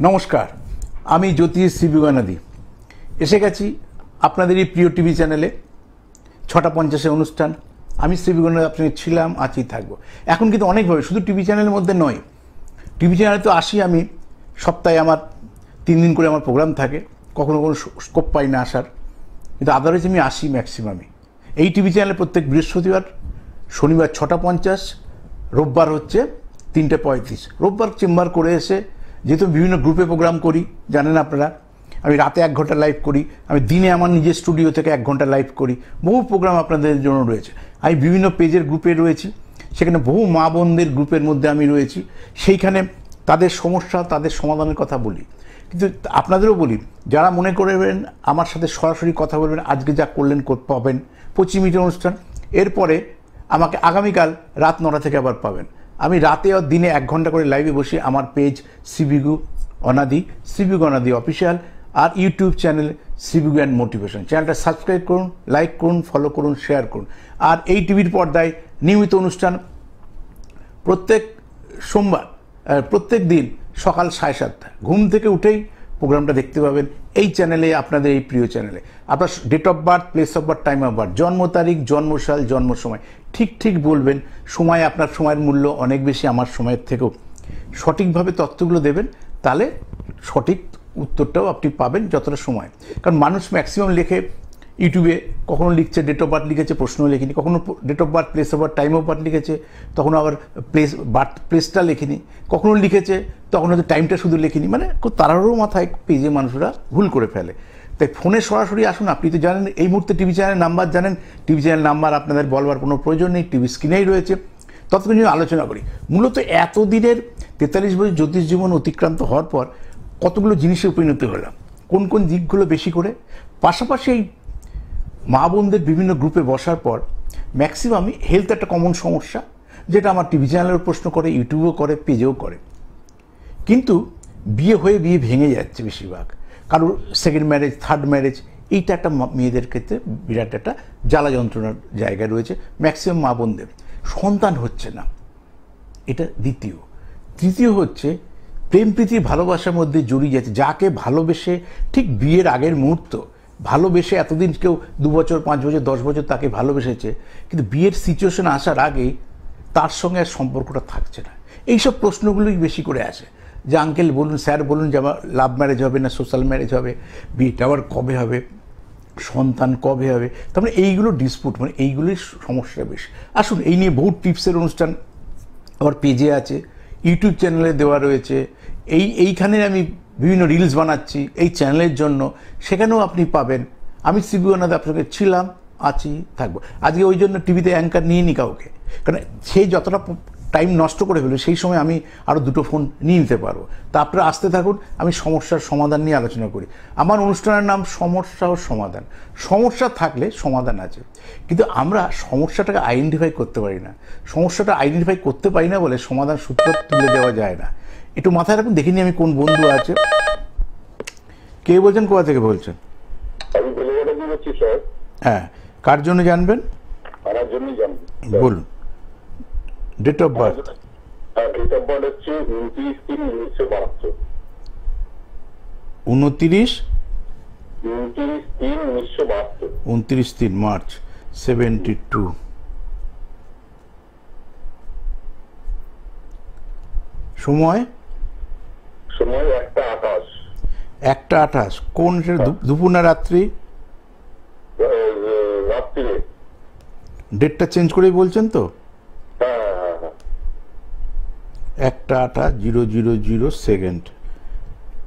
নমস্কার, আমি জ্যোতিষ শ্রীবিগনাদি এসে গেছি আপনাদের এই প্রিয় টিভি চ্যানেলে 6:50 অনুষ্ঠান। আমি শ্রীবিগনাদি আপনাদের ছিলাম, আছি, থাকবো। এখন কিন্তু অনেকভাবে শুধু টিভি চ্যানেলের মধ্যে নয়, টিভি চ্যানেলে তো আসি আমি, সপ্তাহে আমার 3 দিন করে আমার প্রোগ্রাম থাকে, কখনো কোনো স্কোপ পাই না আসার, কিন্তু আদারওয়াইজ আমি আসি ম্যাক্সিমামই। এই টিভি চ্যানেলে প্রত্যেক বৃহস্পতিবার, শনিবার 6:50, রোববার হচ্ছে 3:35। রোববার চেম্বার করে এসে, যেহেতু বিভিন্ন গ্রুপে প্রোগ্রাম করি জানেন আপনারা, আমি রাতে 1 ঘন্টা লাইভ করি, আমি দিনে আমার নিজের স্টুডিও থেকে 1 ঘন্টা লাইভ করি। বহু প্রোগ্রাম আপনাদের জন্য রয়েছে। আমি বিভিন্ন পেজের গ্রুপে রয়েছি, সেখানে বহু মা বোনদের গ্রুপের মধ্যে আমি রয়েছি। সেইখানে তাদের সমস্যা, তাদের সমাধানের কথা বলি। কিন্তু আপনাদেরও বলি, যারা মনে করবেন আমার সাথে সরাসরি কথা বলবেন, আজকে যা করলেন পাবেন 25 মিনিটের অনুষ্ঠান। এরপরে আমাকে আগামীকাল রাত 9টা থেকে আবার পাবেন। আমি রাতে আর দিনে 1 ঘন্টা করে লাইভে বসে আমার পেজ শ্রীবিগু অনাদি অফিসিয়াল আর ইউটিউব চ্যানেল শ্রীবিগু অ্যান্ড মোটিভেশন। চ্যানেলটা সাবস্ক্রাইব করুন, লাইক করুন, ফলো করুন, শেয়ার করুন। আর এই টিভির পর্দায় নিয়মিত অনুষ্ঠান প্রত্যেক সোমবার, প্রত্যেক দিন সকাল 7:30 ঘুম থেকে উঠেই প্রোগ্রামটা দেখতে পাবেন এই চ্যানেলে, আপনাদের এই প্রিয় চ্যানেলে। আপনার date of birth, place of birth, time of birth, জন্ম তারিখ, জন্মসাল, জন্ম সময় ঠিক বলবেন। সময়, আপনার সময়ের মূল্য অনেক বেশি আমার সময়ের থেকেও। সঠিকভাবে তথ্যগুলো দেবেন, তাহলে সঠিক উত্তরটাও আপনি পাবেন যতটা সময়। কারণ মানুষ ম্যাক্সিমাম লেখে ইউটিউবে, কখনো লিখছে ডেট অফ বার্থ লিখেছে, প্রশ্ন লেখিনি, কখনো date of birth, place of birth, time of birth লিখেছে, তখন আবার প্লেসটা লেখিনি, কখনো লিখেছে তখন হয়তো টাইমটা শুধু লেখিনি। মানে খুব তাড়াহুড়ো মাথায় পেজে মানুষরা ভুল করে ফেলে। তাই ফোনে সরাসরি আসুন। আপনি তো জানেন এই মুহূর্তে টিভি চ্যানেল নাম্বার জানেন, টিভি চ্যানেল নাম্বার আপনাদের বলবার কোনো প্রয়োজন নেই, টিভি স্ক্রিনেই রয়েছে। ততক্ষণ আলোচনা করি। মূলত এতদিনের 43 বছর জ্যোতিষ জীবন অতিক্রান্ত হওয়ার পর কতগুলো জিনিসে পরিণত হলাম, কোন দিকগুলো বেশি করে। পাশাপাশি এই মা বোনদের বিভিন্ন গ্রুপে বসার পর ম্যাক্সিমামই হেলথ একটা কমন সমস্যা, যেটা আমার টিভি চ্যানেলেও প্রশ্ন করে, ইউটিউবেও করে, পেজেও করে। কিন্তু বিয়ে হয়ে বিয়ে ভেঙে যাচ্ছে বেশিরভাগ, কারোর সেকেন্ড ম্যারেজ, থার্ড ম্যারেজ, এইটা একটা মেয়েদের ক্ষেত্রে বিরাট একটা জ্বালা যন্ত্রণার জায়গা রয়েছে ম্যাক্সিমাম মা বোনদের। সন্তান হচ্ছে না, এটা দ্বিতীয়। তৃতীয় হচ্ছে প্রেম প্রীতি ভালোবাসার মধ্যে জড়িয়ে যাচ্ছে। যাকে ভালোবেসে ঠিক বিয়ের আগের মুহূর্ত ভালোবেসে এতদিন কেউ 2 বছর, 5 বছর, 10 বছর তাকে ভালোবেসেছে, কিন্তু বিয়ের সিচুয়েশন আসার আগেই তার সঙ্গে আর সম্পর্কটা থাকছে না। এইসব প্রশ্নগুলোই বেশি করে আসে, যে আঙ্কেল বলুন, স্যার বলুন, যে আমার লাভ ম্যারেজ হবে না সোশ্যাল ম্যারেজ হবে, বিয়েটা আবার কবে হবে, সন্তান কবে হবে। তার মানে এইগুলো ডিসপুট, মানে এইগুলির সমস্যা বেশি। আসুন, এই নিয়ে বহু টিপসের অনুষ্ঠান আমার পেজে আছে, ইউটিউব চ্যানেলে দেওয়া রয়েছে। এইখানে আমি বিভিন্ন রিলস বানাচ্ছি এই চ্যানেলের জন্য, সেখানেও আপনি পাবেন। আমি শ্রীবিগনাদি আপনাকে ছিলাম, আছি, থাকবো। আজকে ওই জন্য টিভিতে অ্যাঙ্কার নিয়ে নি কাউকে, কারণ সেই যতটা টাইম নষ্ট করে ফেলো সেই সময় আমি আরও 2টো ফোন নিয়ে নিতে পারবো। তা আপনারা আসতে থাকুন, আমি সমস্যার সমাধান নিয়ে আলোচনা করি। আমার অনুষ্ঠানের নাম সমস্যা ও সমাধান। সমস্যা থাকলে সমাধান আছে, কিন্তু আমরা সমস্যাটাকে আইডেন্টিফাই করতে পারি না। সমস্যাটা আইডেন্টিফাই করতে পারি না বলে সমাধান সূত্র তুলে দেওয়া যায় না। একটু মাথায় রাখুন। দেখিনি আমি কোন বন্ধু আছে। কে বলছেন, কোথা থেকে বলছেন? হ্যাঁ, কার জন্য জানবেন? বলুন। Date of birth? Date of birth হচ্ছে 29/3/1972। 29/3/1972। মার্চ 72। সময় 1:28। 1:28। কোন দুপুর না রাত্রি? রাত্রিরে। ডেটটা চেঞ্জ করেই বলছেন তো? 1:28:00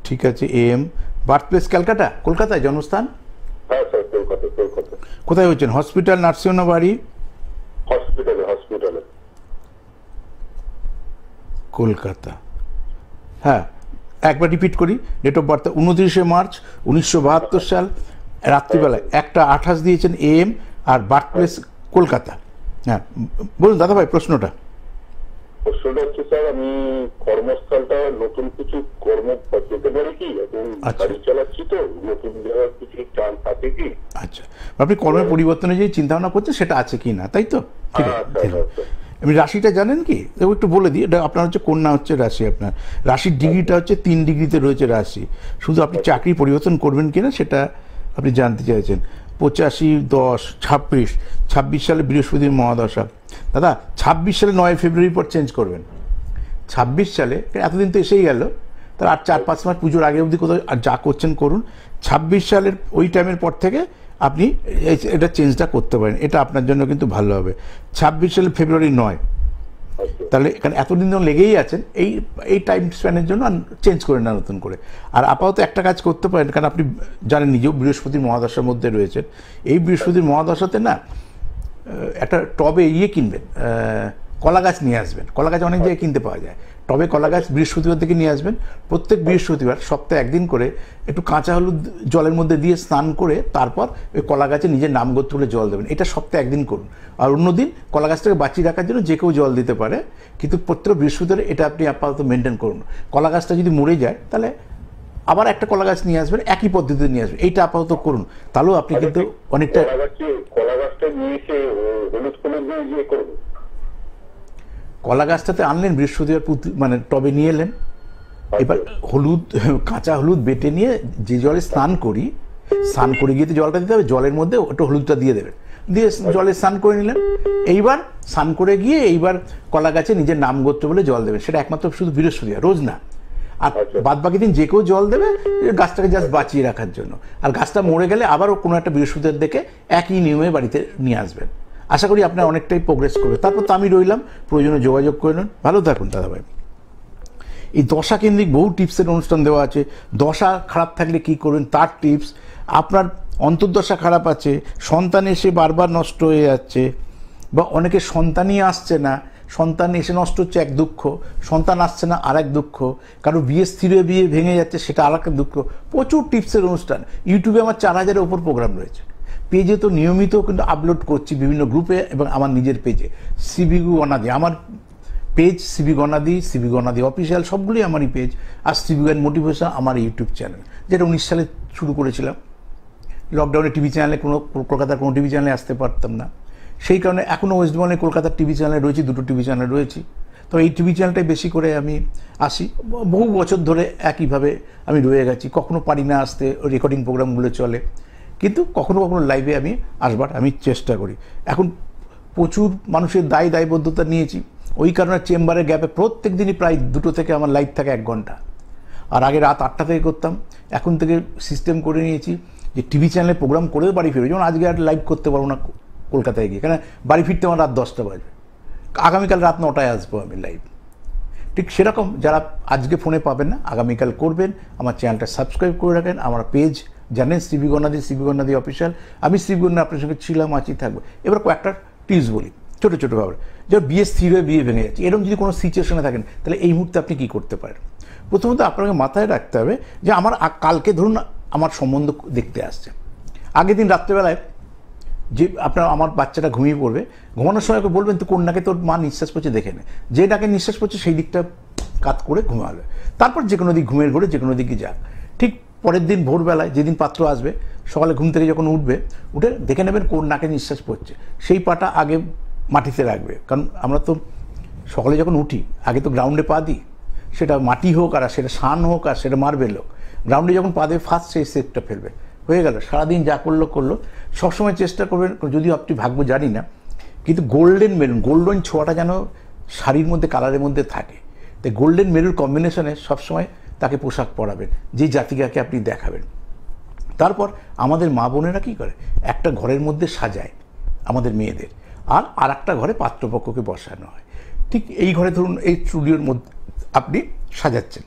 ঠিক আছে। AM। বার্থ প্লেস ক্যালকাটা, কলকাতায় জন্মস্থান? হ্যাঁ স্যার, কলকাতা। কোথায় হচ্ছেন? হসপিটাল, নার্সিং হোম, বাড়ি? হসপিটালে। কলকাতা। হ্যাঁ, একবার রিপিট করি। ডেট অফ বার্থ 29 মার্চ 1972 সাল, রাত্রিবেলায় 1:28 দিয়েছেন AM, আর বার্থ প্লেস কলকাতা। হ্যাঁ বলুন দাদা ভাই, প্রশ্নটা হচ্ছে স্যার, আমি কর্মস্থলটা নতুন কিছু কর্ম পেতে পারি কি? এখন গাড়ি চালাচ্ছি তো, নতুন জায়গায় কিছু চান্স আছে কি? আচ্ছা, আপনি কর্মের পরিবর্তনে যে চিন্তা ভাবনা করছেন সেটা আছে কি না, তাই তো? ঠিক আছে। আমি রাশিটা জানেন কি, একটু বলে দিই। এটা আপনার হচ্ছে কন্যা হচ্ছে রাশি, আপনার রাশির ডিগ্রিটা হচ্ছে 3 ডিগ্রিতে রয়েছে রাশি। শুধু আপনি চাকরি পরিবর্তন করবেন কিনা সেটা আপনি জানতে চাইছেন। 85-10-26 সালে বৃহস্পতির মহাদশা। দাদা 26 সালে 9 ফেব্রুয়ারি পর চেঞ্জ করবেন। 26 সালে, এতদিন তো এসেই গেল, তার আর 4-5 মাস পুজোর আগে অবধি কোথাও আর যা করছেন করুন। 26 সালের ওই টাইমের পর থেকে আপনি এটা চেঞ্জটা করতে পারেন, এটা আপনার জন্য কিন্তু ভালো হবে। 26 সালে ফেব্রুয়ারি 9, তাহলে এখানে এতদিন যখন লেগেই আছেন এই টাইম স্প্যানের জন্য চেঞ্জ করে না নতুন করে। আর আপাতত একটা কাজ করতে পারেন, কারণ আপনি জানেন নিজেও বৃহস্পতির মহাদশার মধ্যে রয়েছেন। এই বৃহস্পতির মহাদশাতে না একটা টবে কিনবেন, কলা গাছ নিয়ে আসবেন। কলা গাছ অনেক জায়গায় কিনতে পাওয়া যায়। টবে কলা গাছ বৃহস্পতিবার থেকে নিয়ে আসবেন। প্রত্যেক বৃহস্পতিবার সপ্তাহে একদিন করে একটু কাঁচা হলুদ জলের মধ্যে দিয়ে স্নান করে তারপর ওই কলা গাছে নিজের নাম গোত্র তুলে জল দেবেন। এটা সপ্তাহে একদিন করুন। আর অন্যদিন কলা গাছটাকে বাঁচিয়ে রাখার জন্য যে কেউ জল দিতে পারে, কিন্তু প্রত্যেক বৃহস্পতিবার এটা আপনি আপাতত মেনটেন করুন। কলা গাছটা যদি মরে যায় তাহলে আবার একটা কলা গাছ নিয়ে আসবেন, একই পদ্ধতিতে নিয়ে আসবেন। এইটা আপাতত করুন, তাহলেও আপনি কিন্তু অনেকটা। কলা গাছটাতে আনলেন বৃহস্পতিবার, মানে টবে নিয়ে এলেন। এবার হলুদ, কাঁচা হলুদ বেটে নিয়ে যে জলে স্নান করি, স্নান করে গিয়ে জলটা দিতে হবে, জলের মধ্যে ওটা হলুদটা দিয়ে দেবেন, দিয়ে জলে স্নান করে নিলেন। এইবার স্নান করে গিয়ে এইবার কলা গাছে নিজের নাম গোত্র বলে জল দেবেন। সেটা একমাত্র শুধু বৃহস্পতিবার, রোজ না। আর বাদ বাকি দিন যে কেউ জল দেবে গাছটাকে জাস্ট বাঁচিয়ে রাখার জন্য। আর গাছটা মরে গেলে আবারও কোনো একটা বৃহস্পতিবার দেখে একই নিয়মে বাড়িতে নিয়ে আসবেন। আশা করি আপনার অনেকটাই প্রোগ্রেস করবে। তারপর তো আমি রইলাম, প্রয়োজনে যোগাযোগ করে নেন। ভালো থাকুন দাদাভাই। এই দশা কেন্দ্রিক বহু টিপসের অনুষ্ঠান দেওয়া আছে। দশা খারাপ থাকলে কি করবেন তার টিপস। আপনার অন্তর্দশা খারাপ আছে, সন্তান এসে বারবার নষ্ট হয়ে যাচ্ছে, বা অনেকে সন্তানই আসছে না, সন্তান এসে নষ্ট হচ্ছে এক দুঃখ, সন্তান আসছে না আর এক দুঃখ, কারো বিয়ে স্থির বিয়ে ভেঙে যাচ্ছে সেটা আর এক দুঃখ। প্রচুর টিপসের অনুষ্ঠান ইউটিউবে আমার 4000-এর ওপর প্রোগ্রাম রয়েছে। পেজে তো নিয়মিত কিন্তু আপলোড করছি, বিভিন্ন গ্রুপে এবং আমার নিজের পেজে। সিবি গণাদি আমার পেজ, সিবি গণাদি অফিসিয়াল, সবগুলোই আমারই পেজ। আর সিবি গান মোটিভেশন আমার ইউটিউব চ্যানেল, যেটা 19 সালে শুরু করেছিলাম। লকডাউনে টিভি চ্যানেলে কলকাতার কোনো টিভি চ্যানেলে আসতে পারতাম না, সেই কারণে এখনও ওয়েস্ট বেঙ্গলে কলকাতার টিভি চ্যানেলে রয়েছি, 2টো টিভি চ্যানেল রয়েছি। তো এই টিভি চ্যানেলটাই বেশি করে আমি আসি। বহু বছর ধরে একইভাবে আমি রয়ে গেছি। কখনো পারি না আসতে, রেকর্ডিং প্রোগ্রামগুলো চলে, কিন্তু কখনো কখনো লাইভে আমি আসবার আমি চেষ্টা করি। এখন প্রচুর মানুষের দায়বদ্ধতা নিয়েছি, ওই কারণে চেম্বারের গ্যাপে প্রত্যেক দিনই প্রায় 2টো থেকে আমার লাইভ থাকে 1 ঘন্টা। আর আগে রাত 8টা থেকে করতাম, এখন থেকে সিস্টেম করে নিয়েছি যে টিভি চ্যানেলে প্রোগ্রাম করেও বাড়ি ফিরবে। যেমন আজকে আর লাইভ করতে পারবো না কলকাতায় গিয়ে, কারণ বাড়ি ফিরতে আমার রাত 10টা বাজবে। আগামীকাল রাত 9টায় আসবো আমি লাইভ। ঠিক সেরকম যারা আজকে ফোনে পাবেন না, আগামীকাল করবেন। আমার চ্যানেলটা সাবস্ক্রাইব করে রাখেন। আমার পেজ জানেন সিবি গণাদি অফিসিয়াল। আমি সিবি গণাদি আপনার সঙ্গে ছিলাম, আছি, থাকবো। এবার কয়েকটা টিপস বলি, ছোটো ছোটো ব্যাপার। যেমন বিয়ে স্থির হয়ে বিয়ে ভেঙে যাচ্ছে, এরকম যদি কোনো সিচুয়েশনে থাকেন তাহলে এই মুহূর্তে আপনি কী করতে পারেন। প্রথমত আপনাকে মাথায় রাখতে হবে যে আমার কালকে ধরুন আমার সম্বন্ধ দেখতে আসছে, আগের দিন রাত্রেবেলায় যে আমার বাচ্চাটা ঘুমিয়ে পড়বে, ঘুমানোর সময় ওকে বলবেন তো কন্যাকে তোর মা নিঃশ্বাস পড়ছে দেখে নে, যে ডাকে নিঃশ্বাস পড়ছে সেই দিকটা কাত করে ঘুমাবে। তারপর যে কোনো দিক ঘুমের ঘরে যে কোনো দিকে যাক। ঠিক পরের দিন ভোরবেলায় যেদিন পাত্র আসবে, সকালে ঘুম থেকে যখন উঠবে, উঠে দেখে নেবেন কোন নাকে নিঃশ্বাস পড়ছে, সেই পাটা আগে মাটিতে রাখবে। কারণ আমরা তো সকালে যখন উঠি আগে তো গ্রাউন্ডে পা দিই, সেটা মাটি হোক আর সেটা সান হোক আর সেটা মার্বেল হোক, গ্রাউন্ডে যখন পা দেবে ফার্স্ট সেই সেটটা ফেলবে, হয়ে গেল। সারাদিন যা করলো। সবসময় চেষ্টা করবেন, যদিও আপনি ভাগ্য জানি না, কিন্তু গোল্ডেন ছোঁয়াটা যেন শাড়ির মধ্যে কালারের মধ্যে থাকে। তাই গোল্ডেন মেরুর কম্বিনেশনে সবসময় তাকে পোশাক পরাবেন, যে জাতিকাকে আপনি দেখাবেন। তারপর আমাদের মা বোনেরা কী করে, একটা ঘরের মধ্যে সাজায় আমাদের মেয়েদের, আর একটা ঘরে পাত্রপক্ষকে বসানো হয়। ঠিক এই ঘরে ধরুন এই স্টুডিওর মধ্যে আপনি সাজাচ্ছেন,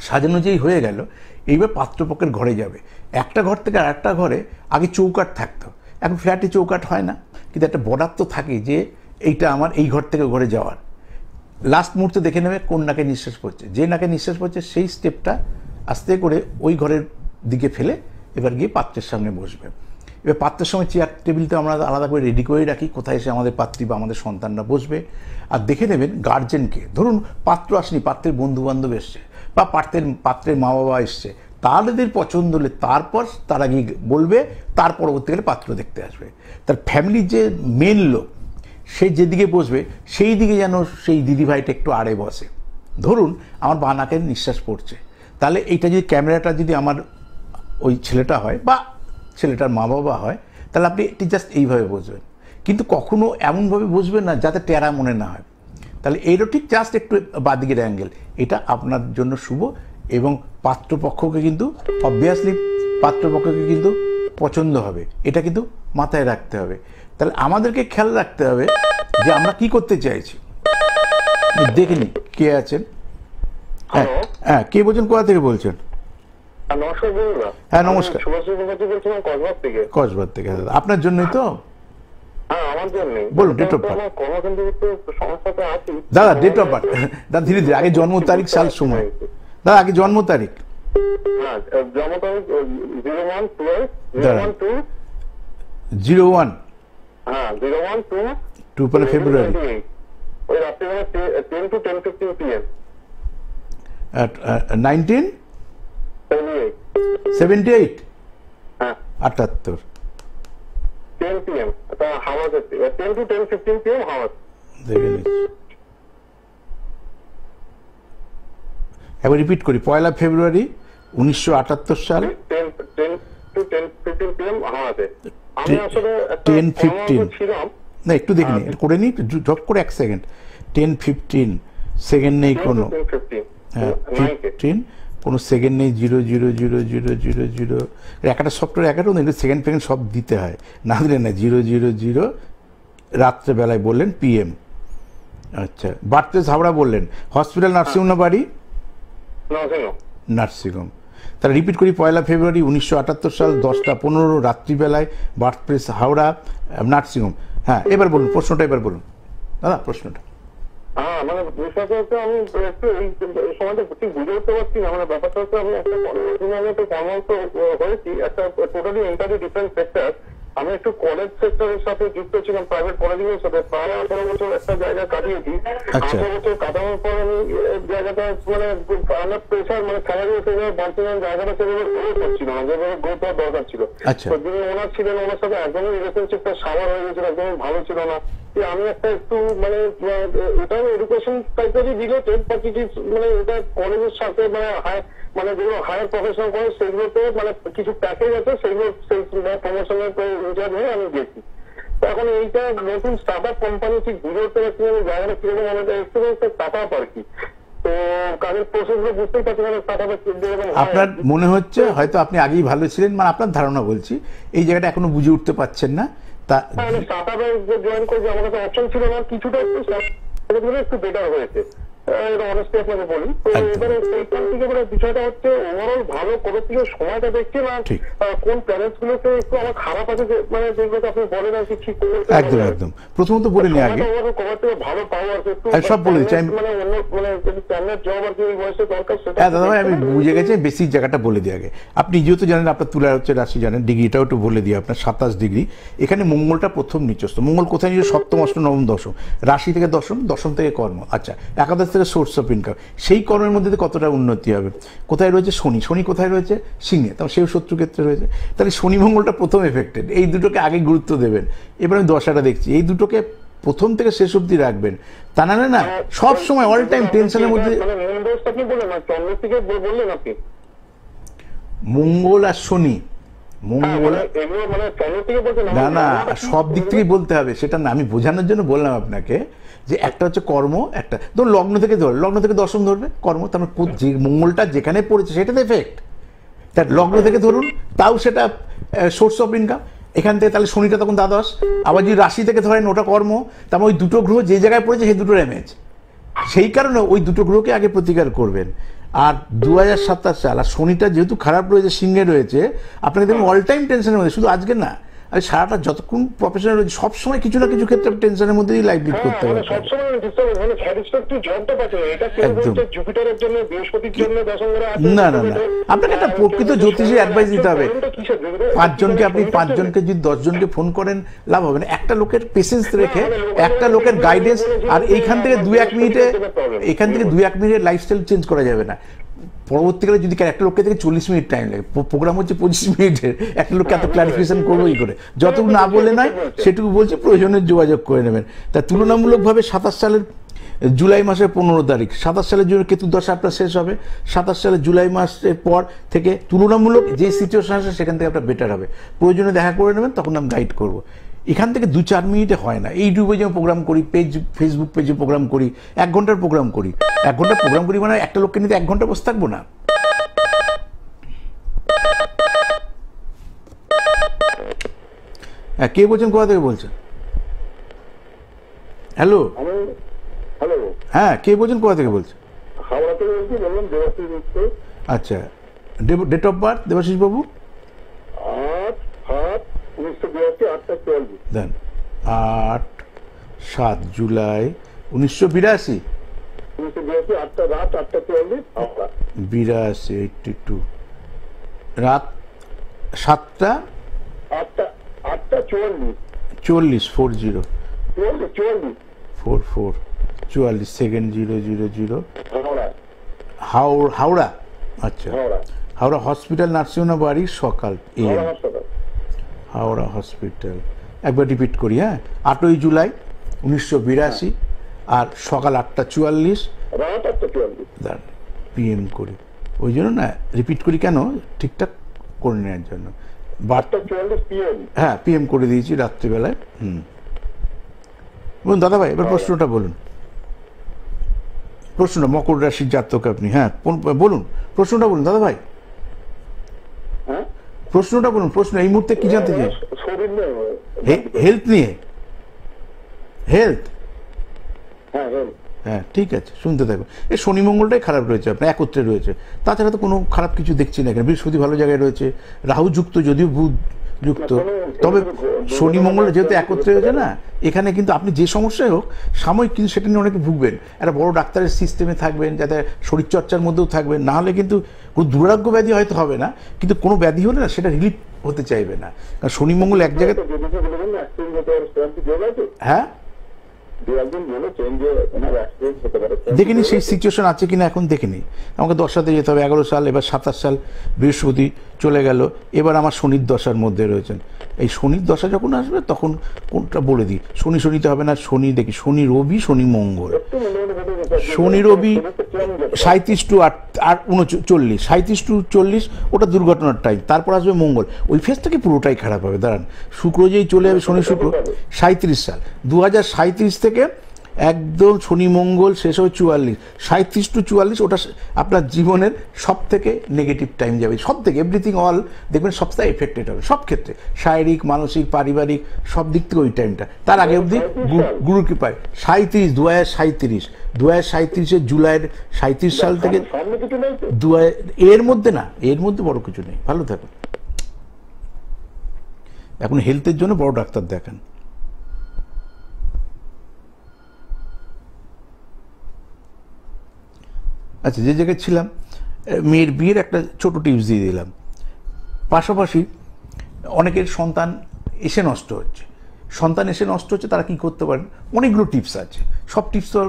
সাজানো যেই হয়ে গেল, এইবার পাত্রপক্ষের ঘরে যাবে। একটা ঘর থেকে আর একটা ঘরে আগে চৌকাঠ থাকতো, এখন ফ্ল্যাটে চৌকাঠ হয় না, কিন্তু একটা বর্ডার তো থাকে যে এইটা আমার এই ঘর থেকে ঘরে যাওয়ার। লাস্ট মুহূর্তে দেখে নেবে কোন নাকে নিঃশ্বাস পড়ছে, যে নাকে নিঃশ্বাস পড়ছে সেই স্টেপটা আস্তে করে ওই ঘরের দিকে ফেলে এবার গিয়ে পাত্রের সামনে বসবে। এবার পাত্রের সময় চেয়ার টেবিলটা আমরা আলাদা করে রেডি করে রাখি, কোথায় এসে আমাদের পাত্রী বা আমাদের সন্তানরা বসবে। আর দেখে নেবেন গার্জেনকে, ধরুন পাত্র আসেনি, পাত্রের বন্ধুবান্ধব এসছে বা পাত্রের মা বাবা এসছে, তাদের পছন্দ হলে তারপর তারা গিয়ে বলবে, তার পরবর্তীকালে পাত্র দেখতে আসবে। তার ফ্যামিলির যে মেন লোক সে যেদিকে বসবে সেই দিকে যেন সেই দিদিভাইটা একটু আড়ে বসে। ধরুন আমার বাঁ নাকে নিঃশ্বাস পড়ছে, তাহলে এইটা যদি ক্যামেরাটা যদি আমার ওই ছেলেটা হয় বা ছেলেটার মা বাবা হয়, তাহলে আপনি এটি জাস্ট এইভাবে বসবেন, কিন্তু কখনো এমনভাবে বসবেন না যাতে টেরা মনে না হয়। তাহলে এইটা ঠিক জাস্ট একটু বাদিকের অ্যাঙ্গেল, এটা আপনার জন্য শুভ এবং পাত্রপক্ষকে কিন্তু অবভিয়াসলি পাত্রপক্ষকে কিন্তু পছন্দ হবে, এটা কিন্তু মাথায় রাখতে হবে। তাহলে আমাদেরকে খেয়াল রাখতে হবে যে আমরা কি করতে চাইছি। দেখে নি কে আছেন। হ্যাঁ হ্যাঁ, কে বলছেন, কোথা থেকে বলছেন? হ্যাঁ নমস্কার, কসবার থেকে। আপনার জন্যই তো? বলুন ডেট অফ বার্থ। দাদা ডেট অফ বার্থ, দাদা ধীরে ধীরে, আগে জন্ম তারিখ সাল সময়। দাদা আগে জন্ম তারিখ। 01 2 মানে ফেব্রুয়ারি, 1978 78 10 p.m. Hawas 10 to 10:15 p.m. Hawas. একবার রিপিট করি, 1 ফেব্রুয়ারি 1978 সাল 10 to 10:15 p.m. হাওয়াতে। আমি আসলে 10:15 ছিলাম না, একটু দেখিনি, করে নি জব করে 1 সেকেন্ড। 10:15 সেকেন্ড নেই কোনো, হ্যাঁ 15 কোনো সেকেন্ড নেই, 0000000 একটা সফটওয়্যার একটা সেকেন্ড ফেকেন্ড সব দিতে হয়, না দিলে না 000 রাত্রেবেলায় বললেন PM। আচ্ছা, বার্থপ্লেস হাওড়া বললেন, হসপিটাল নার্সিংহোম না বাড়ি? নার্সিংহোম। তাহলে রিপিট করি, 1 ফেব্রুয়ারি 1978 সাল 10টা 15 রাত্রিবেলায়, বার্থপ্লেস হাওড়া, নার্সিংহোম। হ্যাঁ এবার বলুন প্রশ্নটা, এবার বলুন দাদা প্রশ্নটা। মানে বিষয়টা হচ্ছে আমি একটু এই সময়টা ঠিক বুঝে উঠতে পারছি না। মানে ব্যাপারটা হচ্ছে আমি একটা কর্মরত হয়েছি, একটা টোটালি এন্টারলি ডিফারেন্ট সেক্টর। আমি একটু কলেজ সেক্টরের সাথে যুক্ত ছিলাম, প্রাইভেট কলেজের সাথে। প্রায় 18 বছর একটা জায়গা কাটিয়েছি। 18 বছর কাটানোর পর আমি জায়গাটা মানে আমার প্রেশার মানে স্যালারি সেভাবে বাড়ছিল, জায়গাটা সেভাবে গ্রো করছিল না, যেভাবে গ্রোথ হওয়ার দরকার ছিল। তো যিনি ওনার ছিলেন, ওনার সাথে একদমই রিলেশনশিপটা সাবার হয়ে গেছিল, একদমই ভালো ছিল না। আমি একটা একটু মানে এটাও এডুকেশন টাইপেরই রিলেটেড, বাট ইট ইজ মানে এটা কলেজের সাথে মানে যেগুলো হায়ার প্রফেশন করে সেগুলোতে মানে কিছু প্যাকেজ আছে, সেগুলো সেই প্রমোশনের ইনচার্জ হয়ে আমি গেছি। তো এখন এইটা নতুন স্টার্ট আপ কোম্পানি ঠিক বুঝে উঠতে পারছি না জায়গাটা কিরকম, আমাদের এক্সপিরিয়েন্সটা স্টার্ট আপ আর কি। তো কাজের প্রসেসগুলো বুঝতেই পারছি না স্টার্ট আপের। আপনার মনে হচ্ছে হয়তো আপনি আগেই ভালো ছিলেন, মানে আপনার ধারণা বলছি, এই জায়গাটা এখনো বুঝে উঠতে পারছেন না। তা স্টার্ট আপে জয়েন করেছি, আমার কাছে অপশন ছিল না, কিছুটা একটু বেটার হয়েছে, এটা অনেস্টলি আপনাকে বলি। তো এবারে সেইখান থেকে বিষয়টা হচ্ছে ওভারঅল ভালো করে থেকে সময়টা দেখছি না, কোন প্যারেন্টস গুলোতে একটু আমার খারাপ আছে, মানে যেগুলোতে আপনি বলেন আর কি ঠিক করতে। একদম একদম, প্রথমত বলে নিই আগে ভালো পাওয়ার একটু সব বলে দিচ্ছি মানে অন্য মানে স্ট্যান্ডার্ড জব আর কি এই বয়সে দরকার সেটা। হ্যাঁ দাদা ভাই, আমি বুঝে গেছি, বেসিক জায়গাটা বলে দিই আগে। আপনি যেহেতু জানেন আপনার তুলা হচ্ছে রাশি জানেন, ডিগ্রিটাও একটু বলে দিই আপনার 27 ডিগ্রি। এখানে মঙ্গলটা প্রথম নিচস্থ, মঙ্গল কোথায় নিয়ে সপ্তম অষ্টম নবম দশম, রাশি থেকে দশম, দশম থেকে কর্ম। আচ্ছা, একাদশ থেকে সোর্স অফ ইনকাম, সেই কর্মের মধ্যে কতটা উন্নতি হবে। কোথায় রয়েছে শনি, শনি কোথায় রয়েছে সিংহে, তখন সেও শত্রু ক্ষেত্রে রয়েছে। তাহলে শনি মঙ্গলটা প্রথম এফেক্টেড, এই দুটোকে আগে গুরুত্ব দেবেন। এবার আমি দশাটা দেখছি, এই দুটোকে প্রথম থেকে শেষ অব্দি রাখবেন, তা না না সব সময় অল টাইম টেনশনের মধ্যে। মঙ্গল আর শনি, মঙ্গল না না সব দিক থেকেই বলতে হবে, সেটা না, আমি বোঝানোর জন্য বললাম আপনাকে যে একটা হচ্ছে কর্ম, একটা ধরুন লগ্ন থেকে ধর, লগ্ন থেকে দশম ধরবে কর্ম, তার যে মঙ্গলটা যেখানে পড়েছে সেটাতে এফেক্ট। তার লগ্ন থেকে ধরুন তাও সেটা সোর্স অফ ইনকাম, এখান থেকে তাহলে শনিটা তখন দ্বাদশ। আবার যদি রাশি থেকে ধরেন ওটা কর্ম, তারপর ওই দুটো গ্রহ যে জায়গায় পড়েছে সেই দুটো ড্যামেজ, সেই কারণে ওই দুটো গ্রহকে আগে প্রতিকার করবেন। আর 2027 সাল, আর শনিটা যেহেতু খারাপ রয়েছে, সিংহে রয়েছে, আপনাকে দেখুন অল টাইম টেনশনের মধ্যে, শুধু আজকে না, আর সারাটা যতক্ষণ প্রফেশনাল রয়েছে সবসময় কিছু না কিছু ক্ষেত্রে টেনশনের মধ্যেই লাইফ লিড করতে হবে। না না না, আপনাকে একটা প্রকৃত জ্যোতিষী অ্যাডভাইস দিতে হবে। 5 জনকে আপনি 5 জনকে যদি 10 জনকে ফোন করেন লাভ হবে না। একটা লোকের পেশেন্স রেখে, একটা লোকের গাইডেন্স, আর এইখান থেকে 2-1 মিনিটে লাইফস্টাইল চেঞ্জ করা যাবে না। পরবর্তীকালে যদি একটা লোককে থেকে 40 মিনিট টাইম লাগে, প্রোগ্রাম হচ্ছে 25 মিনিটের, একটা লোককে এত ক্লারিফিকেশন করবো কি করে? যতটুকু না বলে নয় সেটুকু বলছে, প্রয়োজনে যোগাযোগ করে নেবেন। তা তুলনামূলকভাবে 27 সালের জুলাই মাসের 15 তারিখ, 27 সালের জন্য কেতু দশা আপনার শেষ হবে। 27 সালের জুলাই মাসের পর থেকে তুলনামূলক যে সিচুয়েশন আসে সেখান থেকে আপনার বেটার হবে। প্রয়োজনে দেখা করে নেবেন, তখন আমি গাইড করব। এখান থেকে 2-4 মিনিটে হয় না। ইউটিউবে যেমন প্রোগ্রাম করি, ফেসবুক পেজে প্রোগ্রাম করি, 1 ঘন্টার প্রোগ্রাম করি। 1 ঘন্টার প্রোগ্রাম করি মানে একটা লোককে নিতে 1 ঘন্টা বসে থাকবো না। কে বলছেন, কোথা থেকে বলছেন? হ্যালো, হ্যালো, হ্যাঁ কে বলছেন, কোথা থেকে বলছেন? হাওড়া থেকে বলছি, বললাম দেবাশিস মিত্র। আচ্ছা, ডেট অফ বার্থ দেবাশিস বাবু? 8/7/1982, 8টা 44। দেন 8/7 জুলাই 1982। 1982, 8টা রাত 8টা 44, 82 82 রাত 7টা 8টা 40 40 44 44 44 সেকেন্ড 000 হাওড়া। হাওড়া। আচ্ছা, হাওড়া হাওড়া হসপিটাল নার্সিংহোম বাড়ি সকাল হাওড়া হাসপাতাল। হাওড়া হসপিটাল। একবার রিপিট করি, হ্যাঁ, 8ই জুলাই 1982 আর সকাল 8টা 44 রাত 8টা 44 PM করি। ওই জন্য না রিপিট করি কেন, ঠিকঠাক করে নেওয়ার জন্য। 8টা 44 PM। হ্যাঁ, PM করে দিয়েছি রাত্রিবেলায়। বলুন দাদা ভাই, এবার প্রশ্নটা বলুন। প্রশ্নটা মকর রাশির জাতক আপনি, হ্যাঁ বলুন প্রশ্নটা বলুন দাদা ভাই। হ্যাঁ, প্রশ্নটা বলুন, প্রশ্ন এই মুহূর্তে কি জানতে চাই? শরীর নিয়ে, হেলথ নিয়ে। হেলথ, হ্যাঁ হেলথ। হ্যাঁ ঠিক আছে, শুনতে থাকুন। এই শনি মঙ্গলটাই খারাপ রয়েছে আপনার, একত্রে রয়েছে। তাছাড়া তো কোনো খারাপ কিছু দেখছি না এখানে। বৃহস্পতি ভালো জায়গায় রয়েছে, রাহু যুক্ত, যদিও বুধ যুক্ত, তবে শনি মঙ্গল যেহেতু একত্রে হয়েছে না, এখানে কিন্তু আপনি যে সমস্যায় হোক সাময়িক, কিন্তু সেটা নিয়ে অনেকে ভুগবেন। একটা বড় ডাক্তারের সিস্টেমে থাকবেন, যাতে শরীরচর্চার মধ্যেও থাকবেন, না হলে কিন্তু কোনো দুরারোগ্য ব্যাধি হয়তো হবে না, কিন্তু কোনো ব্যাধি হলে না সেটা রিলিফ হতে চাইবে না। কারণ শনি মঙ্গল এক জায়গায়। হ্যাঁ, দেখিনি সেই সিচুয়েশন আছে কিনা এখন দেখিনি। আমাকে 10 সালে যেতে হবে, 11 সাল, এবার 27 সাল বৃহস্পতি চলে গেল, এবার আমার শনির দশার মধ্যে রয়েছেন। এই শনির দশা যখন আসবে তখন কোনটা বলে দিই। শনিতে হবে না, শনি দেখি শনি রবি, শনি মঙ্গল। শনি রবি 37 to 39, 37 to 40 ওটা দুর্ঘটনার টাইম। তারপর আসবে মঙ্গল, ওই ফেজ থেকে পুরোটাই খারাপ হবে। দাঁড়ান, শুক্র যেই চলে যাবে, শনি শুক্র 37 সাল, 2037 থেকে একদম শনি মঙ্গল শেষ হবে 44, 37 to 44 ওটা আপনার জীবনের সব থেকে নেগেটিভ টাইম যাবে, সব থেকে এভরিথিং অল দেখবেন সবথেকে এফেক্টেড হবে সব ক্ষেত্রে, শারীরিক, মানসিক, পারিবারিক সব দিক থেকে ওই টাইমটা। তার আগে অবধি গুরু কৃপায় 2037 জুলাইয়ের 37 সাল থেকে এর মধ্যে না, এর মধ্যে বড় কিছু নেই। ভালো থাকুন, এখন হেলথের জন্য বড় ডাক্তার দেখান। আচ্ছা, যে জায়গায় ছিলাম, মেয়ের বিয়ের একটা ছোট টিপস দিয়ে দিলাম। পাশাপাশি অনেকের সন্তান এসে নষ্ট হচ্ছে, তারা কি করতে পারেন, অনেকগুলো টিপস আছে। সব টিপস তো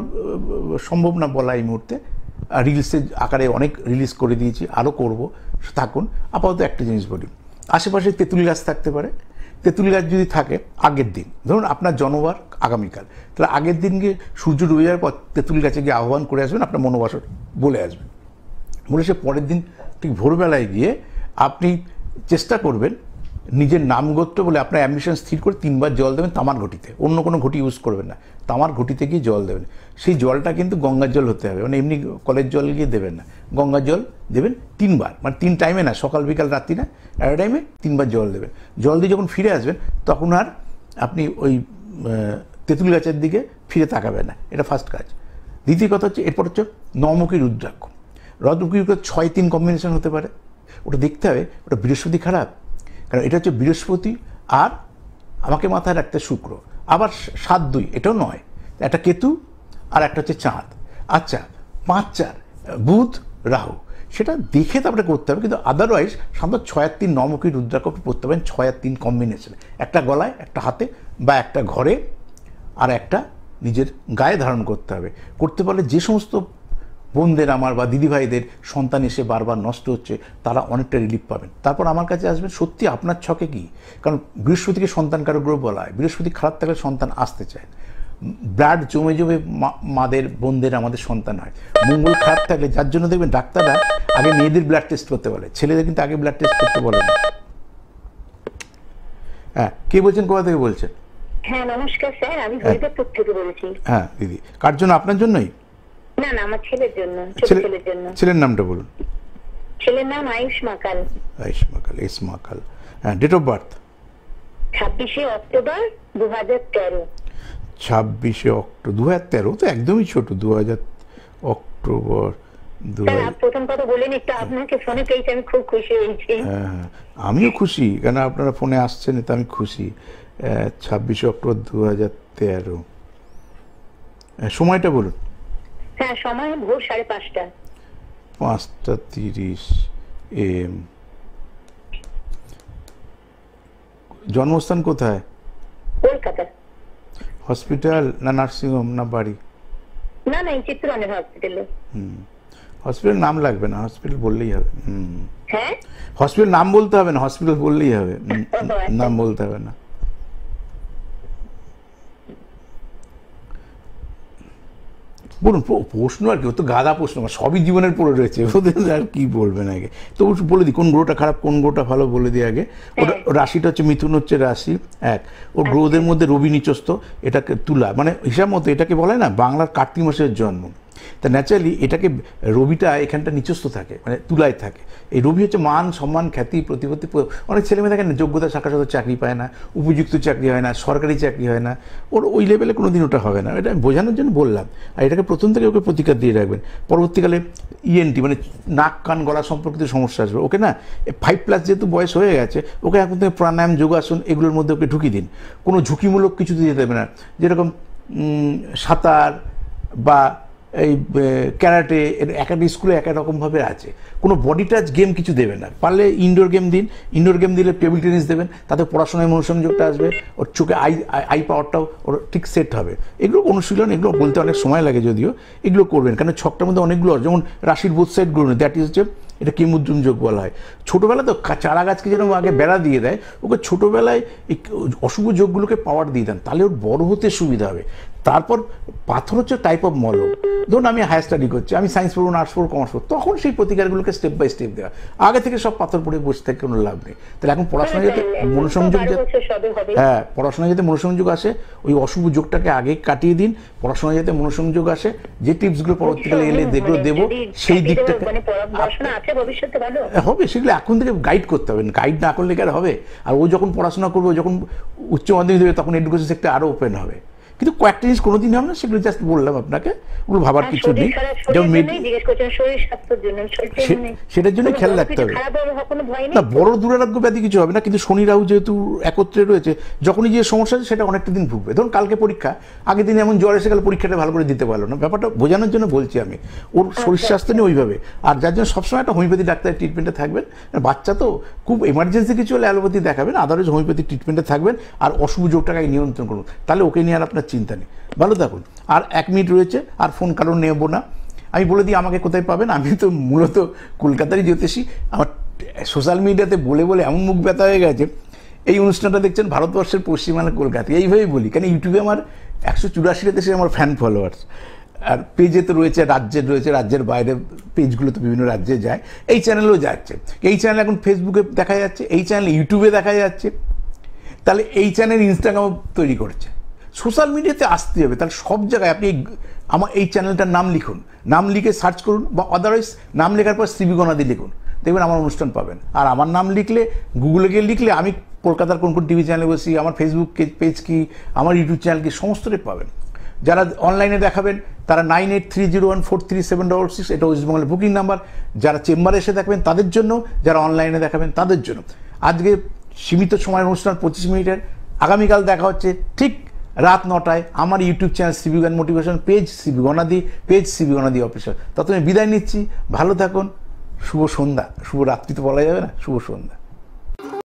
সম্ভব না বলা এই মুহূর্তে, রিলসের আকারে অনেক রিলিজ করে দিয়েছি, আরও করব, থাকুন। আপাতত একটা জিনিস বলি, আশেপাশে তেঁতুল গাছ থাকতে পারে। তেঁতুল গাছ যদি থাকে, আগের দিন ধরুন আপনার জন্মবার আগামীকাল, তাহলে আগের দিন গিয়ে সূর্য ডুবে যাওয়ার পর তেঁতুল গাছে গিয়ে আহ্বান করে আসবেন, আপনার মনোবাসন বলে আসবেন। বলে সে পরের দিন ঠিক ভোরবেলায় গিয়ে আপনি চেষ্টা করবেন নিজের নাম গোত্র বলে আপনার অ্যাম্বিশন স্থির করে 3 বার জল দেবেন তামার ঘটিতে, অন্য কোনো ঘটি ইউজ করবেন না, তামার ঘটিতে গিয়ে জল দেবেন। সেই জলটা কিন্তু গঙ্গার জল হতে হবে, মানে এমনি কলের জল গিয়ে দেবেন না, গঙ্গার জল দেবেন 3 বার, মানে 3 টাইমে না, সকাল বিকাল রাত্রি না, একটা টাইমে 3 বার জল দেবেন। জল দিয়ে যখন ফিরে আসবেন তখন আর আপনি ওই তেঁতুল গাছের দিকে ফিরে তাকাবেন না, এটা ফার্স্ট কাজ। দ্বিতীয় কথা হচ্ছে, এরপর হচ্ছে নমুখী রুদ্রাক্ষ। রুদ্রাক্ষ 6-3 কম্বিনেশন হতে পারে, ওটা দেখতে হবে ওটা বৃহস্পতি খারাপ, কারণ এটা হচ্ছে বৃহস্পতি আর আমাকে মাথায় রাখতে শুক্র, আবার 7-2 এটাও নয়, একটা কেতু আর একটা হচ্ছে চাঁদ। আচ্ছা, 5-4 বুধ রাহু, সেটা দেখে তারপরে করতে হবে, কিন্তু আদারওয়াইজ সাধারণত 6-3 নমুখী রুদ্রাক্ষ করতে পারেন, 6-3 কম্বিনেশন, একটা গলায়, একটা হাতে বা একটা ঘরে, আর একটা নিজের গায়ে ধারণ করতে হবে। করতে পারলে যে সমস্ত বোনদের আমার বা দিদিভাইদের সন্তান এসে বারবার নষ্ট হচ্ছে, তারা অনেকটা রিলিফ পাবেন। তারপর আমার কাছে আসবেন সত্যি আপনার ছকে কি, কারণ বৃহস্পতিকে সন্তান কারক গ্রহ বলা হয়, বৃহস্পতি খারাপ থাকলে সন্তান আসতে চায়, ব্লাড জমে জমে মাদের বোনদের আমাদের সন্তান হয়। মঙ্গল খারাপ থাকলে, যার জন্য দেখবেন ডাক্তাররা আগে মেয়েদের ব্লাড টেস্ট করতে বলে, ছেলেদের কিন্তু আগে ব্লাড টেস্ট করতে বলে না। হ্যাঁ, কে বলছেন, কোথা থেকে বলছেন? হ্যাঁ নমস্কার স্যার, আমি হরিদেবপুর থেকে বলছি। হ্যাঁ দিদি, কার জন্য? আপনার জন্যই? না না, আমার ছেলের জন্য, ছোট ছেলের জন্য। ছেলের নামটা বলুন। ছেলের নাম আয়ুষ মাকাল। আয়ুষ মাকাল, এস মাকাল। হ্যাঁ, ডেট অফ বার্থ 26শে অক্টোবর 2013। 26শে অক্টোবর 2013, তো একদমই ছোট। 2000 অক্টোবর 2000। প্রথম কথা বলেন একটু, আপনাকে ফোনে পেয়েছি, আমি খুব খুশি হয়েছি। হ্যাঁ, আমিও খুশি, কেন আপনারা ফোনে আসছেন, তো আমি খুশি। 26শে অক্টোবর 2013। সময়টা বলুন। হ্যাঁ, সময় ভোর 5:30। 5:30 AM। জন্মস্থান কোথায়? কলকাতা। হসপিটাল না নার্সিংহোম না বাড়ি? না না, এই চিত্তরঞ্জন হসপিটালে। হসপিটাল নাম লাগবে না, হসপিটাল বললেই হবে। হ্যাঁ, হসপিটাল নাম বলতে হবে না, হসপিটাল বললেই হবে, নাম বলতে হবে না। বলুন, প্রশ্ন আর কি, ও তো গাদা প্রশ্ন, সবই জীবনের পড়ে রয়েছে, ওদের আর কি বলবেন আগে। তো বলে দিই কোন গ্রহটা খারাপ কোন গ্রহটা ভালো বলে দিই আগে। ওটা রাশিটা হচ্ছে মিথুন, হচ্ছে রাশি এক। ওর গ্রহদের মধ্যে রবি নিচস্থ, এটাকে তুলা, মানে হিসাব মতো এটাকে বলে না বাংলার কার্তিক মাসের জন্ম। তা ন্যাচারালি এটাকে রবিটা এখানটা নিচস্থ থাকে, মানে তুলায় থাকে। এই রবি হচ্ছে মান সম্মান খ্যাতি প্রতিপত্তি। অনেক ছেলেমেয়ে দেখেন যোগ্যতা শাখা সাথে চাকরি পায় না, উপযুক্ত চাকরি হয় না, সরকারি চাকরি হয় না, ওর ওই লেভেলে কোনো দিন ওটা হবে না। এটা আমি বোঝানোর জন্য বললাম। আর এটাকে প্রথম থেকে ওকে প্রতিকার দিয়ে রাখবেন। পরবর্তীকালে ইএনটি মানে নাক কান গলা সম্পর্কিত সমস্যা আসবে ওকে, না 5+ যেহেতু বয়স হয়ে গেছে, ওকে এখন থেকে প্রাণায়াম যোগাসন এগুলোর মধ্যে ওকে ঢুকিয়ে দিন। কোনো ঝুঁকিমূলক কিছু দিয়ে দেবে না, যেরকম সাঁতার বা এই ক্যারাটে, এক একটা স্কুলে এক এক রকমভাবে আছে। কোনো বডি টাচ গেম কিছু দেবেন না, পারলে ইনডোর গেম দিন। ইনডোর গেম দিলে টেবিল টেনিস দেবেন, তাতে পড়াশোনায় মনোসংযোগটা আসবে, ওর চোখে আই পাওয়ারটাও ওর ঠিক সেট হবে। এগুলো অনুশীলন, এগুলো বলতে অনেক সময় লাগে যদিও, এগুলো করবেন। কারণ ছকটার মধ্যে অনেকগুলো, যেমন রাশির বোথ সাইড গ্রহণ, দ্যাট ইজ হচ্ছে এটা কিমুদ্রুম যোগ বলা হয়। ছোটোবেলা তো চারা গাছকে যেন আগে বেড়া দিয়ে দেয়, ওকে ছোটোবেলায় এই অশুভ যোগগুলোকে পাওয়ার দিয়ে দেন, তাহলে ওর বড় হতে সুবিধা হবে। তারপর পাথর হচ্ছে টাইপ অফ মলম। ধরুন আমি হায়ার স্টাডি করছি, আমি সায়েন্স পড়বো, আর্টস পড়বো, কমার্স পড়বো, তখন সেই প্রতিকারগুলোকে স্টেপ বাই স্টেপ দেওয়া। আগে থেকে সব পাথর পড়ে বসে থেকে কোনো লাভ নেই। তাহলে এখন পড়াশোনায় যাতে মনোসংযোগ, হ্যাঁ পড়াশোনায় যাতে মনোসংযোগ আসে, ওই অশুভ যোগটাকে আগে কাটিয়ে দিন, পড়াশোনায় যাতে মনোসংযোগ আসে। যে টিপসগুলো পরবর্তীকালে এলে দেখলো দেবো, সেই দিকটাকে হবে, সেগুলো এখন থেকে গাইড করতে হবে। গাইড না করলে কি আর হবে? আর ও যখন পড়াশোনা করবে, যখন উচ্চ মাধ্যমিক দেবে, তখন এডুকেশন সেক্টর আরও ওপেন হবে। কিন্তু কয়েকটা জিনিস কোনোদিন হবে না, সেগুলো জাস্ট বললাম আপনাকে, ওগুলো ভাবার কিছু নেই। যেমন সেটার জন্য খেয়াল রাখতে হবে না, বড় দুরারোগ্য ব্যাধি কিছু হবে না। কিন্তু শনি রাহু যেহেতু একত্রে রয়েছে, যখনই যে সমস্যা আছে সেটা অনেকটা দিন ভুগবে। ধরুন কালকে পরীক্ষা, আগের দিন এমন জ্বর এসে গেলে পরীক্ষাটা ভালো করে দিতে পারলো না, ব্যাপারটা বোঝানোর জন্য বলছি আমি। ওর শরীর স্বাস্থ্য নিয়ে ওইভাবে, আর যার জন্য সবসময় একটা হোমিওপ্যাথি ডাক্তারের ট্রিটমেন্টে থাকবেন। বাচ্চা তো খুব এমার্জেন্সি কিছু হলে অ্যালোপ্যাথি দেখাবেন, আদারওয়াইজ হোমিওপ্যাথি ট্রিটমেন্টে থাকবেন। আর অশুভ যোগটাকে নিয়ন্ত্রণ করুন, তাহলে ওকে নিয়ে আর আপনার চিন্তা নেই। ভালো থাকুন। আর 1 মিনিট রয়েছে, আর ফোন কারণ নেব না। আমি বলে দিই আমাকে কোথায় পাবেন। আমি তো মূলত কলকাতারই জ্যোতিষী। আমার সোশ্যাল মিডিয়াতে বলে বলে এমন মুখ ব্যথা হয়ে গেছে। এই অনুষ্ঠানটা দেখছেন ভারতবর্ষের পশ্চিমবাংলা কলকাতা, এইভাবেই বলি। কেন ইউটিউবে আমার 184টা দেশে আমার ফ্যান ফলোয়ার্স, আর পেজে তো রয়েছে, রাজ্যের রয়েছে, রাজ্যের বাইরে পেজগুলো তো বিভিন্ন রাজ্যে যায়, এই চ্যানেলেও যাচ্ছে। এই চ্যানেল এখন ফেসবুকে দেখা যাচ্ছে, এই চ্যানেল ইউটিউবে দেখা যাচ্ছে, তাহলে এই চ্যানেল ইনস্টাগ্রামও তৈরি করছে। সোশ্যাল মিডিয়াতে আসতে হবে, তাহলে সব জায়গায় আপনি আমার এই চ্যানেলটার নাম লিখুন, নাম লিখে সার্চ করুন, বা আদারওয়াইজ নাম লেখার পর সিবি গণাদি লিখুন, দেখবেন আমার অনুষ্ঠান পাবেন। আর আমার নাম লিখলে, গুগলে গিয়ে লিখলে আমি কলকাতার কোন কোন টিভি চ্যানেলে বসি, আমার ফেসবুক পেজ কি, আমার ইউটিউব চ্যানেল কি, সমস্তটাই পাবেন। যারা অনলাইনে দেখাবেন তারা 9830143766, এটা ওয়েস্ট বেঙ্গলের বুকিং নাম্বার। যারা চেম্বারে এসে দেখবেন তাদের জন্য, যারা অনলাইনে দেখাবেন তাদের জন্য। আজকে সীমিত সময়ের অনুষ্ঠান 25 মিনিটের। আগামীকাল দেখা হচ্ছে ঠিক রাত 9টায় আমার ইউটিউব চ্যানেল সিবি গান মোটিভেশন, পেজ সিবি গণাদি, পেজ সিবি গণাদি অফিসিয়াল। ততক্ষণ বিদায় নিচ্ছি, ভালো থাকুন। শুভ সন্ধ্যা, শুভ রাত্রি তো বলা যাবে না, শুভ সন্ধ্যা।